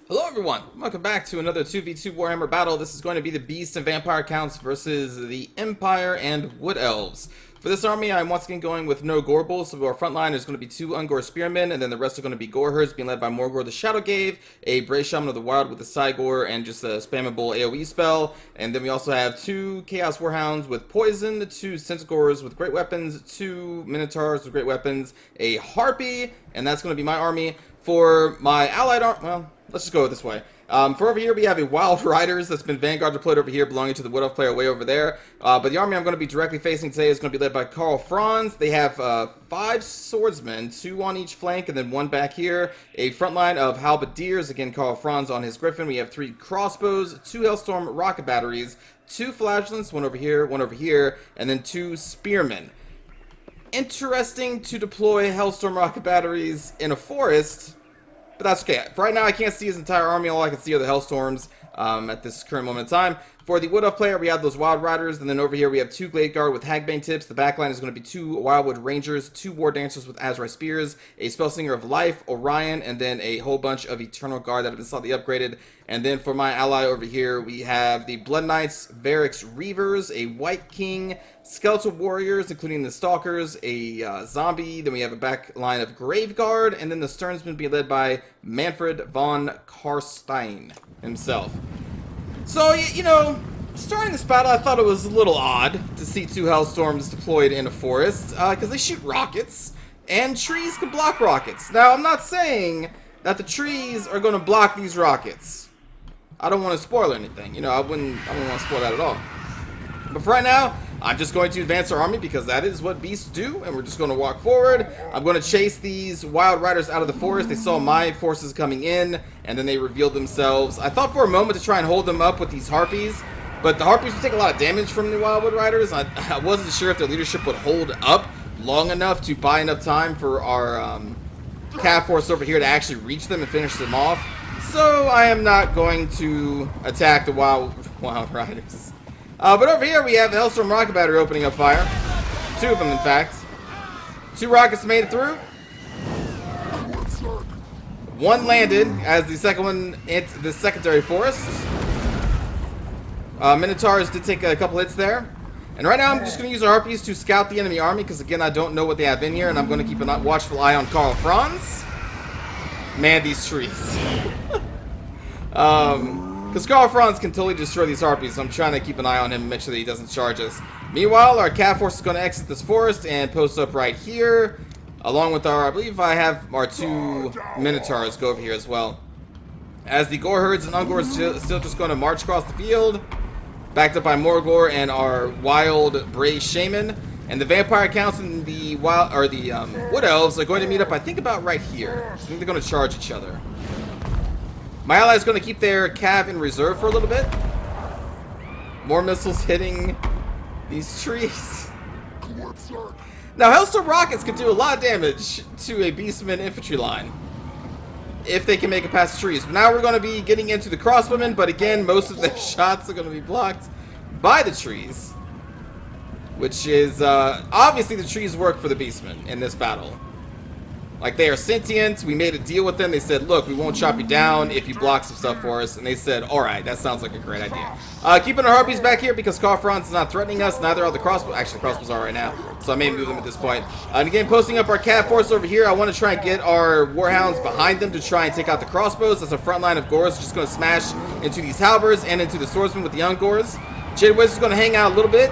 Hello everyone, welcome back to another 2v2 Warhammer battle. This is going to be the Beast and Vampire Counts versus the Empire and Wood Elves. For this army, I'm once again going with no Gorebulls, so our front line is going to be 2 Ungor Spearmen, and then the rest are going to be Goreherds, being led by Morgor the Shadowgave, a Bray Shaman of the Wild with a Cygor, and just a spammable AoE spell. And then we also have 2 Chaos Warhounds with Poison, 2 Centaurs with great weapons, 2 Minotaurs with great weapons, a Harpy, and that's going to be my army. For my allied army, well, let's just go this way. For over here, we have a Wild Riders that's been Vanguard deployed over here, belonging to the Wood Elf player way over there. But the army I'm going to be directly facing today is going to be led by Karl Franz. They have 5 swordsmen, 2 on each flank, and then 1 back here. A front line of halberdiers, again, Karl Franz on his Griffin. We have 3 crossbows, 2 Hailstorm rocket batteries, 2 flagellants, 1 over here, and then 2 spearmen. Interesting to deploy Hailstorm rocket batteries in a forest, but that's okay. For right now, I can't see his entire army. All I can see are the Hellstorms at this current moment in time. For the Wood Elf player, we have those Wild Riders, and then over here we have 2 Glade Guard with Hagbane tips. The backline is going to be 2 Wildwood Rangers, 2 War Dancers with Azrai Spears, a Spellslinger of Life, Orion, and then a whole bunch of Eternal Guard that have been slightly upgraded. And then for my ally over here, we have the Blood Knights, Varix Reavers, a White King, Skeletal Warriors, including the Stalkers, a Zombie, then we have a back line of Grave Guard, and then the Sternsman being led by Manfred von Karstein himself. So, you know, starting this battle, I thought it was a little odd to see 2 Hellstorms deployed in a forest, because they shoot rockets, and trees can block rockets. Now, I'm not saying that the trees are going to block these rockets. I don't want to spoil anything. You know, I wouldn't want to spoil that at all. But for right now, I'm just going to advance our army because that is what beasts do, and we're just going to walk forward. I'm going to chase these Wild Riders out of the forest. They saw my forces coming in, and then they revealed themselves. I thought for a moment to try and hold them up with these Harpies, but the Harpies would take a lot of damage from the Wildwood Riders. I wasn't sure if their leadership would hold up long enough to buy enough time for our Cav force over here to actually reach them and finish them off. So I am not going to attack the Wild Riders. But over here we have the Hellstorm rocket battery opening up fire. 2 of them, in fact. 2 rockets made it through. 1 landed as the second one hit the secondary forest. Minotaurs did take a couple hits there. And right now I'm just going to use our Harpies to scout the enemy army because, again, I don't know what they have in here, and I'm going to keep a watchful eye on Karl Franz. Man, these trees. Because Karl Franz can totally destroy these Harpies, so I'm trying to keep an eye on him and make sure that he doesn't charge us. Meanwhile, our Cav force is going to exit this forest and post up right here, along with our, I believe I have our 2 Minotaurs go over here as well. As the Goreherds and Ungors still just going to march across the field, backed up by Morgor and our Wild Bray Shaman. And the Vampire Counts and the Wood Elves are going to meet up, I think, about right here. So I think they're going to charge each other. My ally is going to keep their Cav in reserve for a little bit. More missiles hitting these trees. Now, Hellstorm rockets can do a lot of damage to a Beastman infantry line if they can make it past the trees. But now we're going to be getting into the crossbowmen, but again, most of their shots are going to be blocked by the trees. Which is, obviously the trees work for the Beastmen in this battle. Like, they are sentient. We made a deal with them. They said, look, we won't chop you down if you block some stuff for us. And they said, alright, that sounds like a great idea. Keeping our Harpies back here because Karl Franz is not threatening us. Neither are the crossbows. Actually, the crossbows are right now. So I may move them at this point. And again, posting up our Cav force over here. I want to try and get our Warhounds behind them to try and take out the crossbows. That's a front line of Gors. Just going to smash into these halberds and into the swordsmen with the young Gors. Jade Wiz is going to hang out a little bit.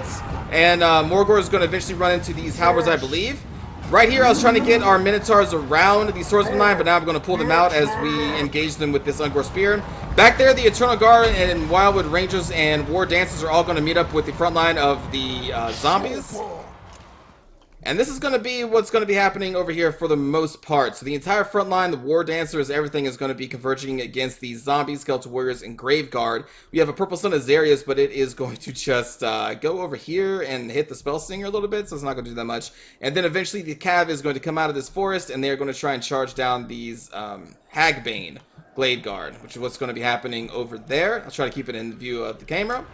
And Morgor is going to eventually run into these halberds, I believe. Right here, I was trying to get our Minotaurs around the swordsman line, but now I'm going to pull them out as we engage them with this Ungor Spear. Back there, the Eternal Guard and Wildwood Rangers and War Dancers are all going to meet up with the front line of the zombies. And this is going to be what's going to be happening over here for the most part. So the entire front line, the War Dancers, everything is going to be converging against these zombies, Skeletal Warriors, and Grave Guard. We have a Purple Sun Azarias, but it is going to just go over here and hit the Spellslinger a little bit, so it's not going to do that much. And then eventually the Cav is going to come out of this forest, and they're going to try and charge down these Hagbane Glade Guard, which is what's going to be happening over there. I'll try to keep it in view of the camera.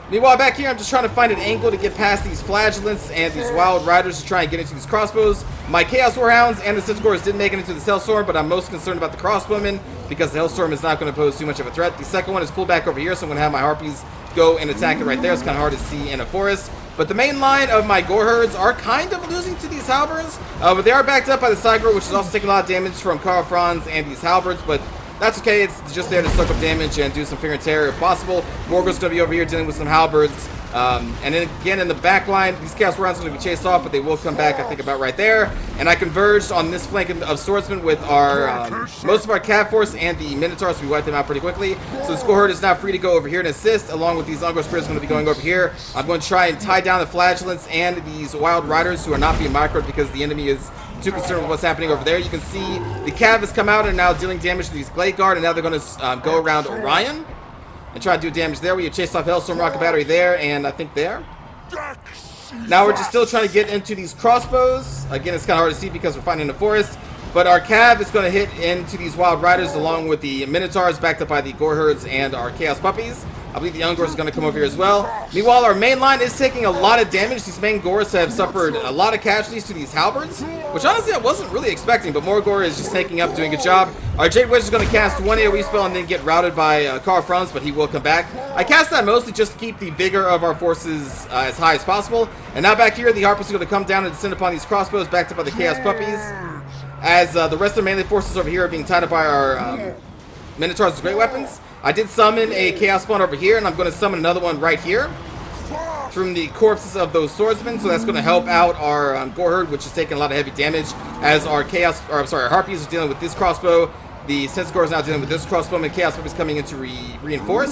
Meanwhile, back here, I'm just trying to find an angle to get past these flagellants and these wild riders to try and get into these crossbows. My Chaos Warhounds and the Centaurs did make it into this Hellstorm, but I'm most concerned about the crossbowmen because the Hellstorm is not going to pose too much of a threat. The second one is pulled back over here, so I'm going to have my Harpies go and attack it right there. It's kind of hard to see in a forest. But the main line of my Gore Herds are kind of losing to these Halberds, but they are backed up by the Cygor, which is also taking a lot of damage from Karl Franz and these Halberds, but that's okay, it's just there to soak up damage and do some finger and tear if possible. Morgul's going to be over here dealing with some Halberds. And then again in the back line, these Chaos Rounds are going to be chased off, but they will come back, I think, about right there. And I converged on this flank of Swordsmen with our most of our Cav Force and the Minotaurs, so we wiped them out pretty quickly. So the Skull Herd is now free to go over here and assist, along with these Ungor Spears going to be going over here. I'm going to try and tie down the Flagellants and these Wild Riders who are not being microed because the enemy is too concerned with what's happening over there. You can see the Cav has come out and now dealing damage to these Glade Guard, and now they're going to go around Orion and try to do damage there. We have chased off Hellstorm Rocket Battery there, and I think there. Now we're just still trying to get into these crossbows. Again, it's kind of hard to see because we're fighting in the forest. But our Cav is going to hit into these Wild Riders along with the Minotaurs backed up by the Gore Herds and our Chaos Puppies. I believe the Ungors are going to come over here as well. Meanwhile, our main line is taking a lot of damage. These main Gores have suffered a lot of casualties to these Halberds, which honestly I wasn't really expecting, but Morgor is just taking up, doing a good job. Our Jade Wedge is going to cast one AoE spell and then get routed by Karl Franz, but he will come back. I cast that mostly just to keep the vigor of our forces as high as possible. And now back here, the Harpers are going to come down and descend upon these crossbows backed up by the Chaos Puppies, as the rest of the melee forces over here are being tied up by our Minotaurs with great weapons. I did summon a Chaos Spawn over here, and I'm going to summon another one right here from the corpses of those swordsmen, so that's going to help out our Gore Herd, which is taking a lot of heavy damage, as our our Harpies are dealing with this crossbow. The Centaur is now dealing with this crossbow, and Chaos Whip is coming in to reinforce.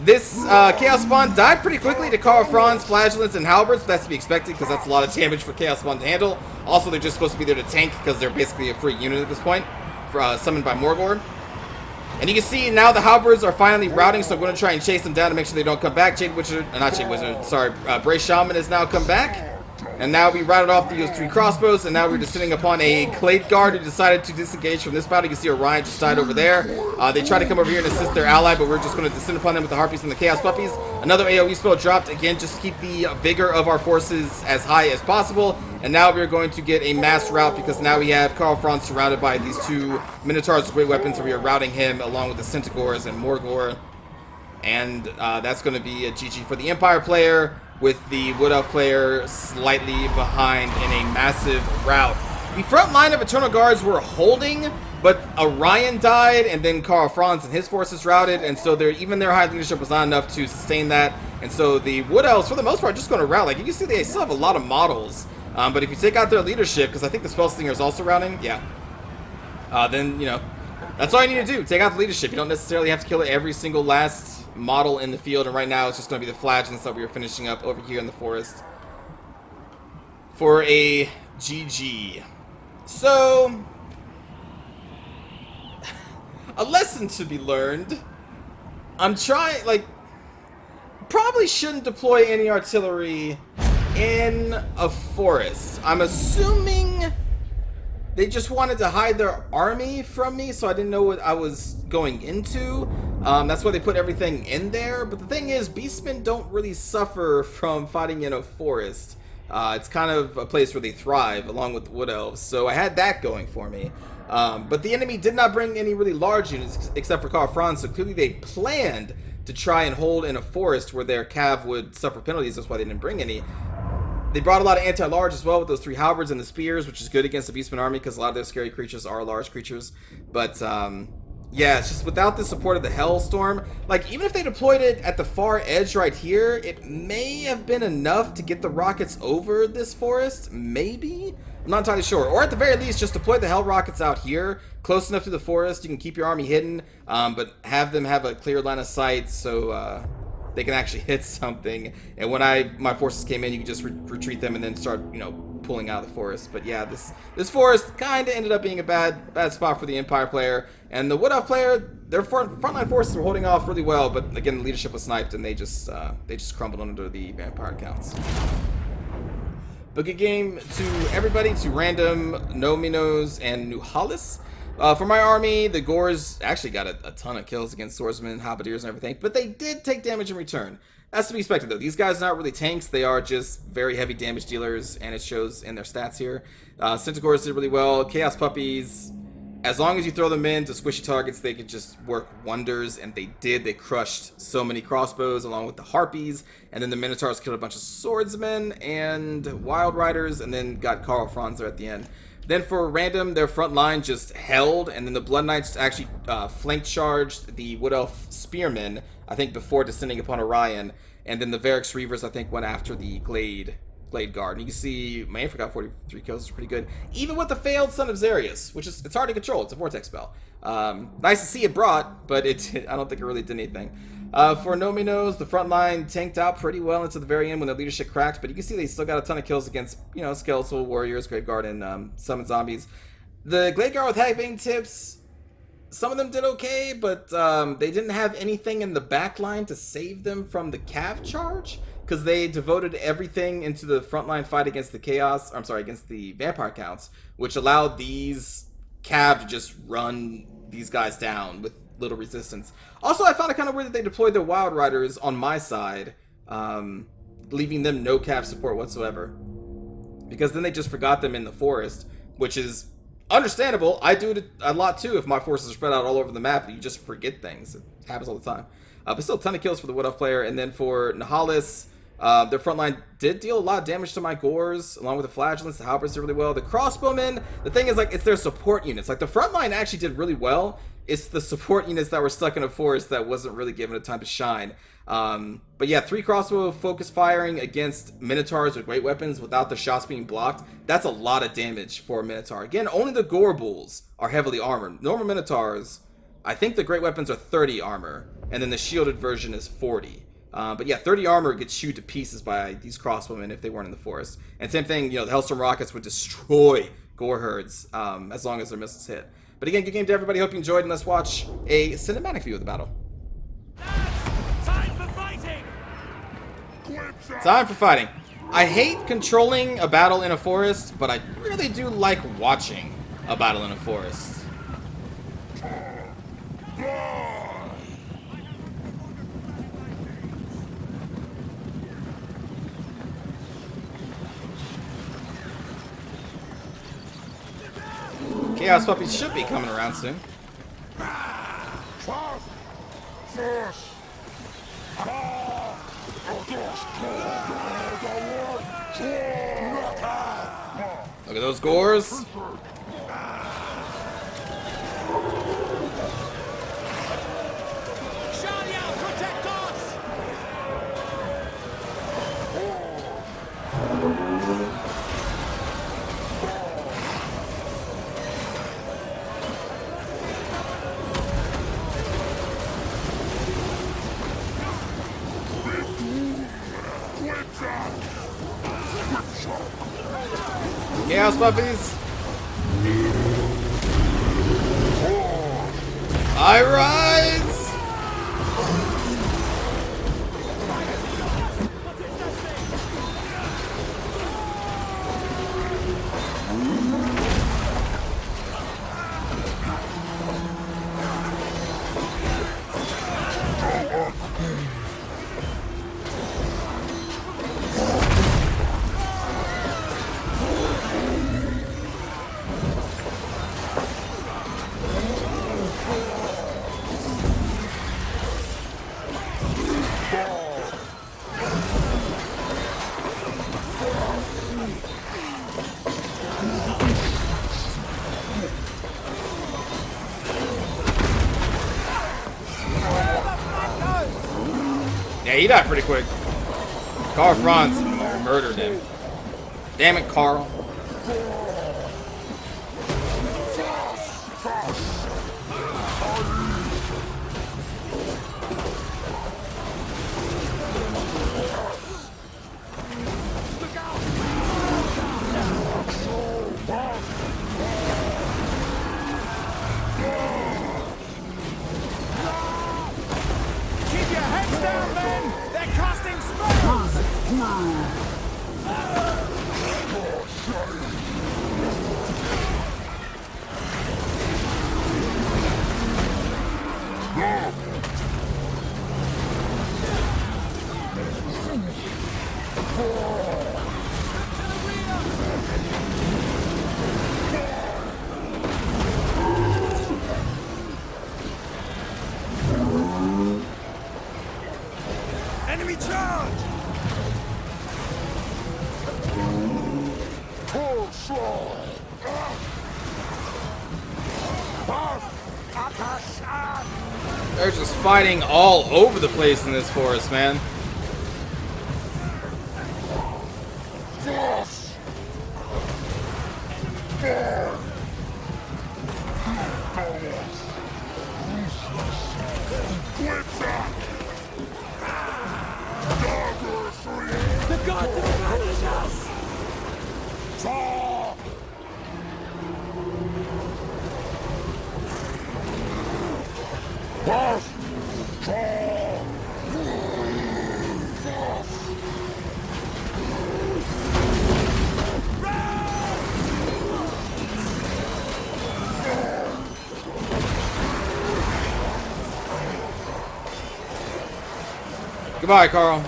This Chaos Spawn died pretty quickly to Karl Franz, Flagellants, and Halberds, but that's to be expected because that's a lot of damage for Chaos Spawn to handle. Also, they're just supposed to be there to tank because they're basically a free unit at this point, summoned by Morgor. And you can see now the Halberds are finally routing, so I'm going to try and chase them down to make sure they don't come back. Brace Shaman has now come back. And now we routed off those three crossbows, and now we're descending upon a Glade Guard who decided to disengage from this battle. You can see Orion just died over there. They tried to come over here and assist their ally, but we're just going to descend upon them with the Harpies and the Chaos Puppies. Another AoE spell dropped, again, just to keep the vigor of our forces as high as possible. And now we're going to get a mass rout because now we have Karl Franz surrounded by these two Minotaurs with great weapons, so we are routing him along with the Centaurs and Morgor. And that's going to be a GG for the Empire player, with the Wood Elf player slightly behind in a massive rout. The front line of Eternal Guards were holding, but Orion died, and then Karl Franz and his forces routed, and so even their high leadership was not enough to sustain that. And so the Wood Elves, for the most part, are just going to rout. Like, you can see they still have a lot of models, but if you take out their leadership, because I think the Spellslinger is also routing, yeah, then, you know, that's all you need to do. Take out the leadership. You don't necessarily have to kill every single last model in the field, and right now it's just going to be the Flagellants that we are finishing up over here in the forest for a GG. So, a lesson to be learned. I'm trying, like, probably shouldn't deploy any artillery in a forest. I'm assuming they just wanted to hide their army from me, so I didn't know what I was going into. That's why they put everything in there. But the thing is, Beastmen don't really suffer from fighting in a forest. It's kind of a place where they thrive, along with the Wood Elves. So I had that going for me. But the enemy did not bring any really large units, except for Karl Franz. So clearly they planned to try and hold in a forest where their Cav would suffer penalties. That's why they didn't bring any. They brought a lot of anti-large as well with those three Halberds and the Spears, which is good against the Beastman army because a lot of their scary creatures are large creatures. But, yeah, it's just without the support of the Hellstorm, like, even if they deployed it at the far edge right here, it may have been enough to get the rockets over this forest, maybe? I'm not entirely sure. Or at the very least, just deploy the Hell Rockets out here, close enough to the forest, you can keep your army hidden, but have them have a clear line of sight so, they can actually hit something. And when my forces came in, you can just retreat them and then start, you know, pulling out of the forest. But yeah, this forest kind of ended up being a bad spot for the Empire player. And the Wood Elf player, their frontline forces were holding off really well, but again, the leadership was sniped and they just crumbled under the Vampire counts. But good game to everybody, to Random, No Minos, and Nuhalis. For my army, the Gores actually got a ton of kills against swordsmen, halberdiers, and everything, but they did take damage in return. That's to be expected, though. These guys are not really tanks. They are just very heavy damage dealers, and it shows in their stats here. Centaurs did really well. Chaos Puppies, as long as you throw them into squishy targets, they could just work wonders, and they did. They crushed so many crossbows along with the Harpies, and then the Minotaurs killed a bunch of swordsmen and Wild Riders, and then got Karl Franz there at the end. Then for random, their front line just held, and then the Blood Knights actually flank charged the Wood Elf Spearmen, I think before descending upon Orion, and then the Varix Reavers, I think, went after the Glade Guard. And you can see, Manfred got 43 kills, is pretty good. Even with the failed Son of Xarius, which is, it's hard to control, it's a Vortex spell. Nice to see it brought, but I don't think it really did anything. For Nominos, the front line tanked out pretty well into the very end when their leadership cracked, but you can see they still got a ton of kills against, you know, Skeletal Warriors, Graveguard, and Summon Zombies. The Glade Guard with Hagbane tips, some of them did okay, but they didn't have anything in the back line to save them from the Cav charge, because they devoted everything into the frontline fight against the against the Vampire Counts, which allowed these Cav to just run these guys down with little resistance. Also, I found it kind of weird that they deployed their Wild Riders on my side, leaving them no Cav support whatsoever. Because then they just forgot them in the forest, which is understandable. I do it a lot too if my forces are spread out all over the map and you just forget things. It happens all the time. But still a ton of kills for the Wood Elf player. And then for Nihilus, their front line did deal a lot of damage to my Gores, along with the Flagellants. The Halberds did really well. The Crossbowmen, the thing is, like, it's their support units. Like, the front line actually did really well. It's the support units that were stuck in a forest that wasn't really given a time to shine. But yeah, 3 crossbow focus firing against Minotaurs with great weapons without the shots being blocked. That's a lot of damage for a Minotaur. Again, only the Gorebulls are heavily armored. Normal Minotaurs, I think the great weapons are 30 armor, and then the shielded version is 40. But yeah, 30 armor gets chewed to pieces by these crossbowmen if they weren't in the forest. And same thing, you know, the Hellstorm rockets would destroy Gore herds as long as their missiles hit. But again, good game to everybody. Hope you enjoyed, and let's watch a cinematic view of the battle. Time for fighting! Time for fighting. I hate controlling a battle in a forest, but I really do like watching a battle in a forest. Chaos Puppies should be coming around soon. Look at those Gores. Chaos Puppies. I rise. Yeah, he died pretty quick. Karl Franz murdered him. Damn it, Karl. Enemy charge! They're just fighting all over the place in this forest, man. The gods have abandoned us! Goodbye, Carl.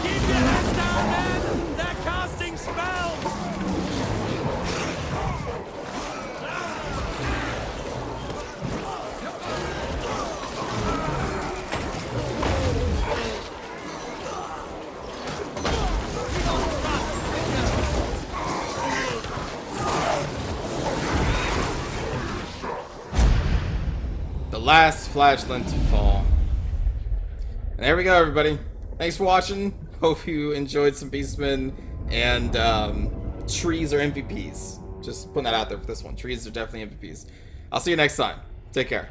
Keep your heads down, men! They're casting spells! The last flashlight to fall. And there we go, everybody. Thanks for watching. Hope you enjoyed some Beastmen, and trees are MVPs. Just putting that out there for this one. Trees are definitely MVPs. I'll see you next time. Take care.